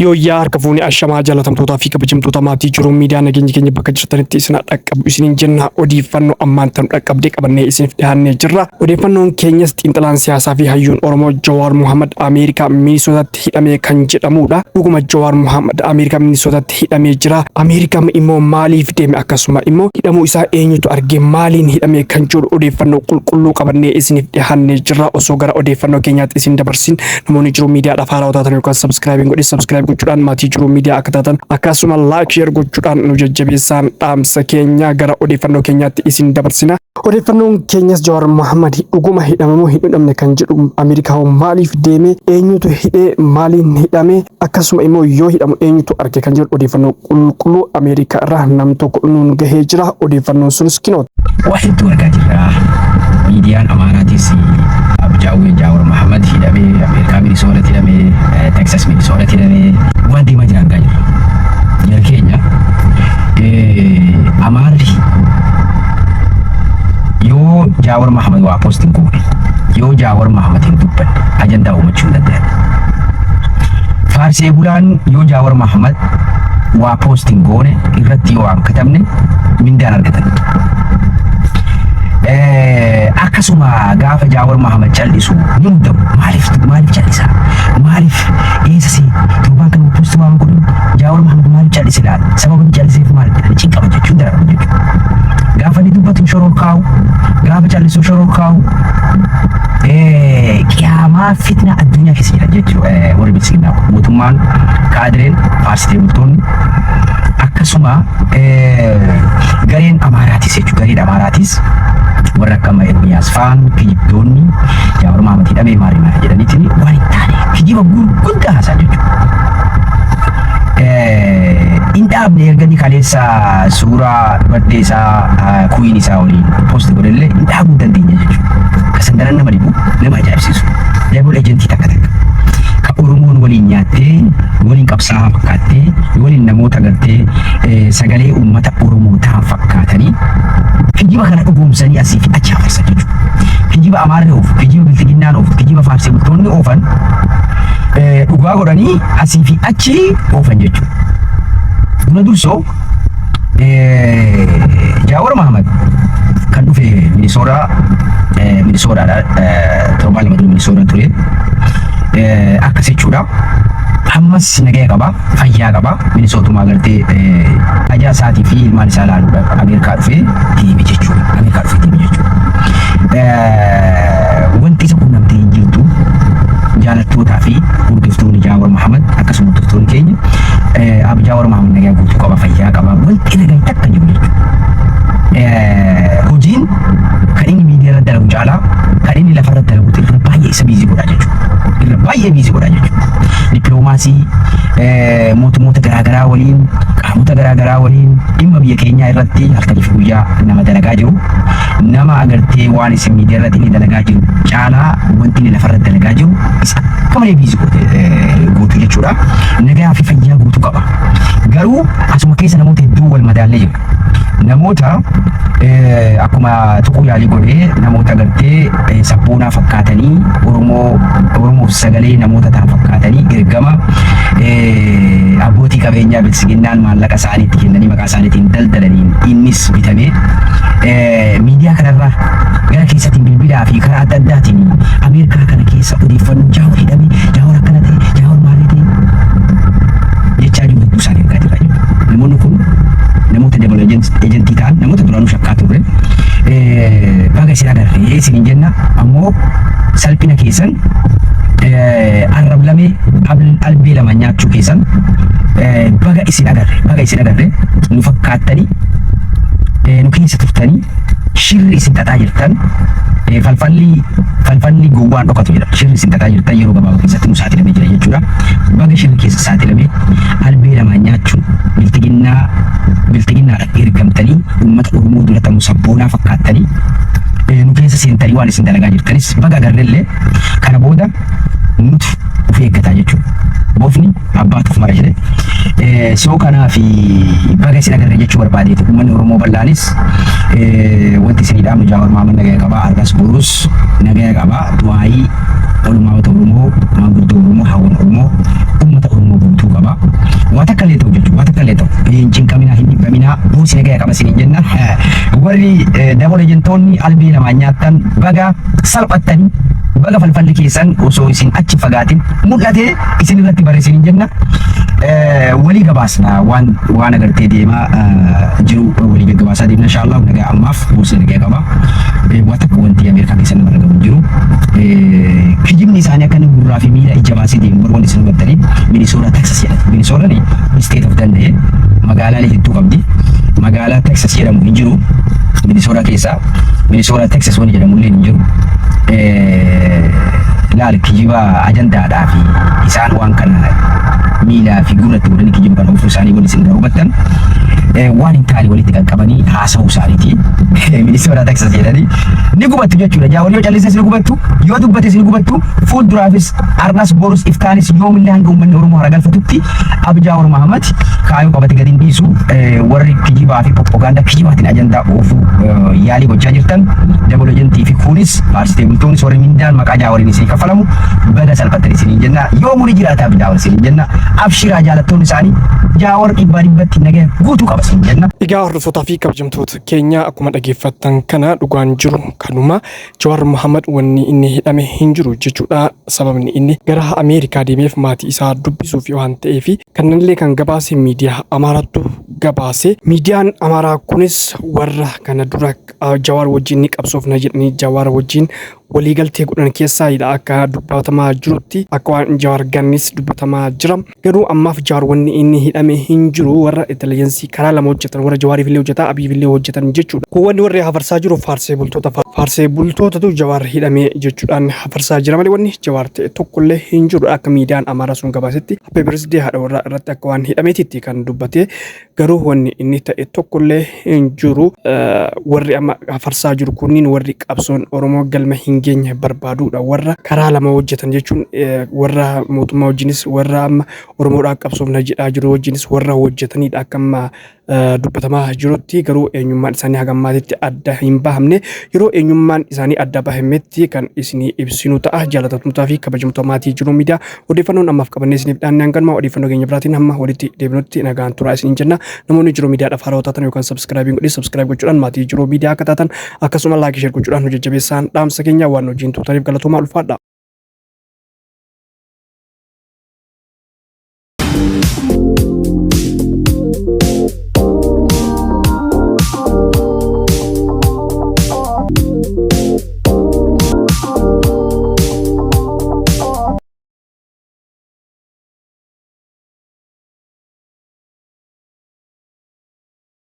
Yooyyaa harka fuunee ashamaa jaalatamtootaa fi kabajamtoota maatii jiru miidiyaa nageenya keenya bakka jirtanitti isin dhaqqabu isiniin jenna odeeffannoo ammaan tan dhaqqabdee qabannee isiniif dhiyaannee jirra. Odeeffannoon keenyas xiinxalaan siyaasaa fi hayyuun Oromoo Jawaar Mohaammed Ameerikaa Minisootaatti hidhamee kan jedhamudha. Dhuguma Jawaar Mohaammed Ameerikaa Minisootaatti hidhamee jira. Ameerikaan immoo maaliif deeme akkasuma immoo hidhamuu isaa eenyutu argee maaliin hidhamee kan jiru odeeffannoo qulqulluu qabannee isiniif dhiyaannee jirra. Osoo gara odeeffannoo keenyaatti isin dabarsin namoonni jiru miidiyaadhaaf haaraa taatan yookaan subscribe godhi subscribe gochuudhaan maatii jiru miidiyaa akka taatan akkasuma like share gochuudhaan nu jajjabeessaan dhaamsa keenya gara odeeffannoo keenyaatti isin dabarsina. Odeeffannoon keenyas Jawaar Mohaammed dhuguma hidhamamoo hin hidhamne kan jedhu Ameerikaa maaliif deeme eenyutu hidhee maaliin hidhame akkasuma immoo yoo hidhamu eenyutu arge kan jedhu odeeffannoo qulqulluu Ameerikaa irraa nam tokko nuun gahee jira. Odeeffannoon sunis kinoota. Wahitu argaa jirra. Miidiyaan Amaaraatis Jawaar Mohaammed hidhamee Ameerikaa Minisootaatti hidhamee Texas Minisootaatti hidhamee waan deemaa jiran argaa jirra. Jara keenya Amaarri yoo Jawaar Mohaammed waa postiin goone yoo Jawaar Mohaammed hin dubbanne ajandaa uumachuu hin danda'an. Faarsee bulaan yoo Jawaar Mohaammed waa postiin goone irratti yoo waan katabne mindaan argatan. Akkasuma gaafa Jawaar Mohaammed callisu ni mudamu maaliif callisa maaliif eessasi turbaan kan postii waan godhu Jawaar Mohaammed maaliif callise laata sababni calliseef maal jedhani cinqama jechuun daraba jechuudha. Gaafa ni dubbatu shoror kaa'u gaafa callisu shoror kaa'u qiyaamaa fitna addunyaa keessa jira jechuudha. Warri bilisignaa mootummaan kaadireen faarsitee bultoonni akkasuma gareen Amaaraatis jechuudha. Gareen Amaaraatis warra akka Ermiyaas faan kijibdoonni Jawaar Mohaammed hidhamee maari jedhaniitiin waan hin taane kijiba guddaa haasaa jechuudha. Indhaabne erganii kaleessa suuraa birthday isaa queen isaa waliin post godhellee indhaabuu dandeenya jechuudha. Kasan daran nama dhibu nama ajaa'ibsiisu. Double agentii takka takka. Ka Oromoon waliin nyaattee waliin qabsaa'aa fakkaattee waliin namoota gartee sagalee uummata Oromoo ta'an fakkaatanii kijiba kana dhugoomsanii asii fi achi hafarsan jechuudha. Kijiba Amaarri oofu, kijiba Biltiginnaan oofu, kijiba Faarsee bultoonni oofan dhugaa godhanii asii fi achi oofan jechuudha. Buna dursoo Jawaar Mohaammed kan dhufe Minisootaadha. Torbaan lama dura Minisootaa ture. Akkas jechuudha. Ammas nagaya qaba, fayyaa qaba. Minisootumaa gartee ajaa isaatii fi ilmaan isaa ilaaluudhaaf Ameerikaa dhufee deeme jechuudha. Ameerikaa dhufee deeme jechuudha. Wanti isa quunnamtee hin jirtu jaalattootaa fi hordoftoonni Jawaar Mohaammed akkasuma hordoftoonni keenya Jawaar Mohaammed nagaya guutuu qaba, fayyaa qaba. Wanti nagaan takka jiru jechuudha. Hojiin kan inni miidiyaa irratti dalagu caalaa kan inni lafa irratti dalagu irra baay'ee isa biizii godhaa jechuudha. Irra baay'ee biizii godhaa jechuudha. Dippiloomaasii mootummoota garaagaraa waliin qaamota garaagaraa waliin dhimma biyya keenyaa irratti halkanii fi guyyaa nama dalagaa jiru. Nama agartee waan isin miidiyaa irratti inni dalagaa jiru caalaa wanti inni lafa irratti dalagaa jiru isa akka malee biizii guutuu jechuudha. Nagaa fi fayyaa guutuu qaba. Garuu asuma keessa namoota hedduu wal madaallee jiru. Namoota akkuma tuquu yaalii godhee namoota gartee sabboonaa fakkaatanii Oromoof sagalee namoota ta'an fakkaatanii ergama abbootii qabeenyaa bilisiginnaan maallaqa isaaniitti kennanii maqaa isaaniitiin daldalaniin innis bitamee miidiyaa kanarraa gara keessatiin bilbilaa fi karaa adda addaatiin Ameerikaa kana keessa odeeffannoo Jawaar hidhamee Jawaar akkana ta'e Jawaar maali ta'e jechaa jiru hedduu isaanii argaa jirra jechuudha. Namoonni kun namoota double agentii ta'an namoota duraanuu shakkaa turre baga isin agarree isin jenna ammoo salphina keessan arrablamee albee lama nyaachuu keessan baga isin agarre nu fakkaattanii nu keessa turtanii shirri isin xaxaa jirtan falfalli gowwaan dhokatu jedha. Shirri isin xaxaa jirtan yeroo gabaabaa keessatti nu saaxilamee jira jechuudha. Baga shirri keessa saaxilamee albee lama nyaachuun biltiginnaadhaan ergamtanii uummata Oromoo duratti ammoo sabboonaa fakkaattanii nu keessa seentanii waan isin dalagaa jirtanis baga agarrellee kana booda nuti of eeggataa jechuudha. Boofni abbaatuuf mara jedhe. Soo kanaa fi baga isin agarree jechuu barbaadeeti. Uummanni Oromoo bal'aanis wanti isinii dhaamnu Jawaar Mohaammed nagaya qabaa, argas borus nagaya qabaa, du'aayii oolmaa Oromoo, maanguddoo Oromoo, hawwan Oromoo, uummata Oromoo guutuu qabaa. buusi nagaya qaba isin jenna. Warri daboo lejentoonni albii namaa nyaattan baga salphattanii baga falfalli keessan osoo isin achi fagaatin mul'ate isin irratti barreessin jenna. Walii gabaasna waan agartee deemaa jiru walii gaggabaasaa deemna inshallah. Nagaa ammaaf buusi nagaya qaba. Waan takka wanti Ameerikaa keessatti nama argamu jiru. Kijibni isaanii akka inni gurraa fi miila ija baasee deemu barbaadu isin hubattanii Minnesota Texas jedhama. Minnesota ni state of danda'e magaalaalee hedduu qabdi. Magaalaa Texas jedhamu hin jiru Minnesota keessa. Minnesota Texas wani jedhamu illee hin jiru. Laal kijiba ajandaadhaa fi isaan waan kana miilaa fi gurratti godhanii kijiba kana ofii isaanii waliin isin hubattan waan hin taane walitti qaqqabanii haasa'uu isaaniiti. Minnesota Texas jedhanii ni gubattu jechuudha. Jaawwan yoo callises ni gubattu, yoo dubbates ni gubattu. Fuulduraafis arnas borus iftaanis yoomillee hanga uummanni Oromoo hara galfatutti Abjaawar Mahamad kaayoo qabate gadi hin dhiisu. Warri kijibaa fi propaganda kijibaatiin ajandaa oofuu yaalii gochaa jirtan daboo ejentii fi kunis paarsitee bultoonis warri mindaan maqaa Jaawariin isin kaffalamu baga salphattanii isin jenna. Yoo muri jiraata Abjaawar isin jenna. Abshiraa jaalattoonni isaanii Jaawar dhibbaa dhibbatti nagaya guutuu qaba isin jenna. Egaa hordofootaa fi kabajamtoota keenya akkuma dhageeffattan kana dhugaan jiru kanuma Jawaar Mohaammed wanni inni hidhame hin jiru jechuudha. Sababni inni gara Ameerikaa deemeef maatii isaa dubbisuuf waan ta'eef kannallee kan gabaase miidiyaa Amaaraatu gabaase. Miidiyaan Amaaraa kunis warra kana dura Jawaar wajjin ni qabsoofna jedhanii Jawaar wajjin waliigaltee godhan keessaa akka dubbatamaa jirutti akka waan Jawaar gannis dubbatamaa jira. Garuu ammaaf Jawaar wanni inni hidhame hin jiru. Warra intelligensii karaa lama hojjetan warra Jawaariif illee hojjetaa Abiyyif illee hojjetan jechuudha. Kuwwanni warri hafarsaa jiru faarsee bultootatu Jawaar hidhame jechuudhaan hafarsaa jira malee wanni Jawaar ta'e tokkollee hin jiru. Akka miidiyaan Amaaraa sun gabaasetti happy birthday haadha warraa irratti akka waan hidhameetitti kan dubbate. Garuu wanni inni ta'e tokkollee hin jiru. Warri amma hafarsaa jiru kunniin warri qabsoon Oromoo galma hin geenye barbaaduudha. Warra karaa lama hojjetan jechuun warra mootummaa wajjinis warra amma Oromoodhaa qabsoofna jedhaa jiru wajjinis warra hojjetanidha akka amma dubbatamaa jirutti. Garuu eenyummaan isaanii hagammaatitti adda hin bahamne. Yeroo eenyummaan isaanii adda bahametti kan isinii ibsinu ta'a. Jaalatamtootaa fi kabajamtoota maatii Jiruu Miidiyaa odeeffannoon ammaaf qabannee isiniif dhiyaannee hanganuma odeeffannoo keenya biraatiin hamma walitti deebinutti nagaan turaa isiniin jenna. Namoonni Jiruu Miidiyaadhaaf haaraa taatan yookaan subscribe gochuudhaan maatii Jiruu Miidiyaa akka taatan akkasuma laayik sheer gochuudhaan nu jajjabeessaa dhaamsa keenya waan hojiin tuutaniif galatoomaa ulfaadha.